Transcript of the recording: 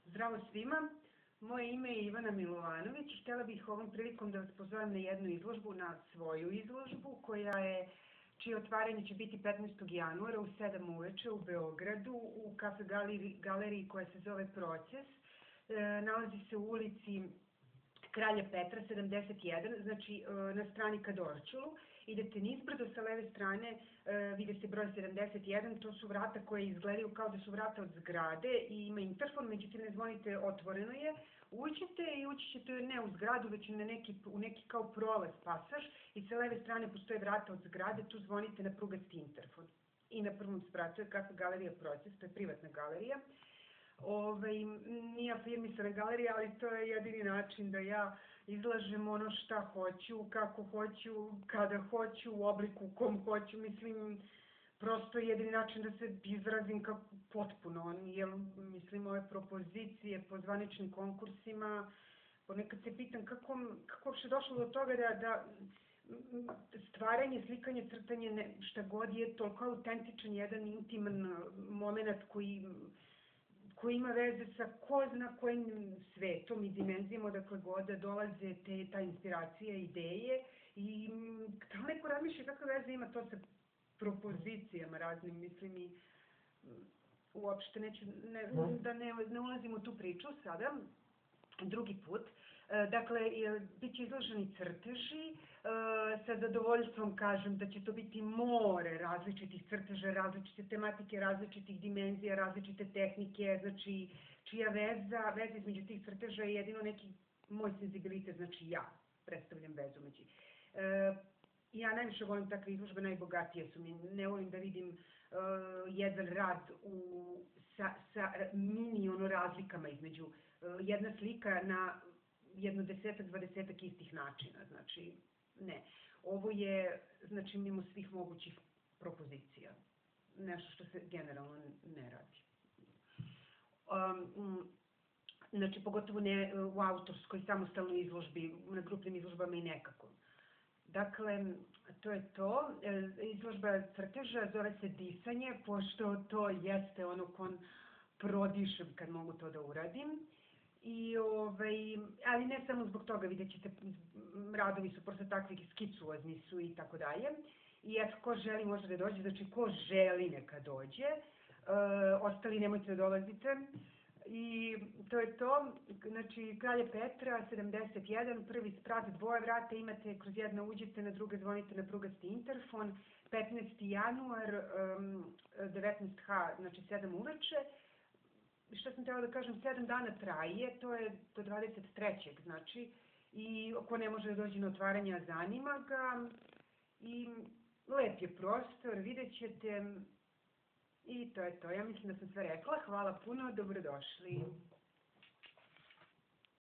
Zdravo svima, moje ime je Ivana Milovanović i htjela bih ovom prilikom da vas pozovem na jednu izložbu, na svoju izložbu, čije otvaranje će biti 15. januara u 7 uveče u Beogradu u kafe galeriji koja se zove Proces. Nalazi se u ulici Kralja Petra 71, znači na strani ka Dorćolu. Idete nizbrdo, sa leve strane vide se broj 71, to su vrata koje izgledaju kao da su vrata od zgrade i ima interfon, međutim ne zvonite, otvoreno je. Uđete i ući ćete ne u zgradu, već u neki kao prolaz, pasaž, i sa leve strane postoje vrata od zgrade, tu zvonite na prugasti interfon. I na prvom spratu je kafe galerija Proces, to je privatna galerija. Nije afirmisana galerija, ali to je jedini način da ja izlažem ono šta hoću, kako hoću, kada hoću, u obliku u kom hoću. Mislim, prosto je jedini način da se izrazim kako potpuno. Jer, mislim, ove propozicije po zvaničnim konkursima, ponekad se pitam kako uopšte došlo do toga da stvaranje, slikanje, crtanje, šta god je toliko autentičan, jedan intiman moment koji ima veze sa ko zna kojim svetom i dimenzijama odakle god da dolaze ta inspiracija, ideje, i da li neko razmišlja kakve veze ima to sa propozicijama raznim, mislim, i uopšte neću da ne ulazim u tu priču sada, drugi put. Dakle, bit će izloženi crteži, sa zadovoljstvom kažem da će to biti more različitih crteža, različite tematike, različitih dimenzija, različite tehnike, znači čija veza između tih crteža je jedino neki moj senzibilitet, znači ja predstavljam vezu među. Ja najviše volim takve izložbe, najbogatije su mi, ne volim da vidim jedan rad sa mini razlikama između jedna slika na jedno 10-20 istih načina, znači ne. Ovo je, znači, mimo svih mogućih propozicija, nešto što se generalno ne radi. Znači, pogotovo ne u autorskoj, samostalnoj izložbi, na grupnim izložbama i nekako. Dakle, to je to. Izložba crteža zove se Disanje, pošto to jeste ono kon prodišem kad mogu to da uradim. Ali ne samo zbog toga, vidjet ćete, radovi su prosto takvi, skicuozni su i tako dalje. I eto, ko želi može da dođe, znači ko želi neka dođe, ostali nemojte da dolazite. I to je to, znači Kralja Petra 71, prvi sprat, dvoje vrata imate, kroz jedno uđete, na druge zvonite na prugasti interfon, 15. januar, 19h, znači 7 uveče. Što sam htjela da kažem, 7 dana traje, to je do 23. znači, i ko ne može da dođe na otvaranje, zanima ga, i lep je prostor, vidjet ćete, i to je to. Ja mislim da sam sve rekla, hvala puno, dobrodošli.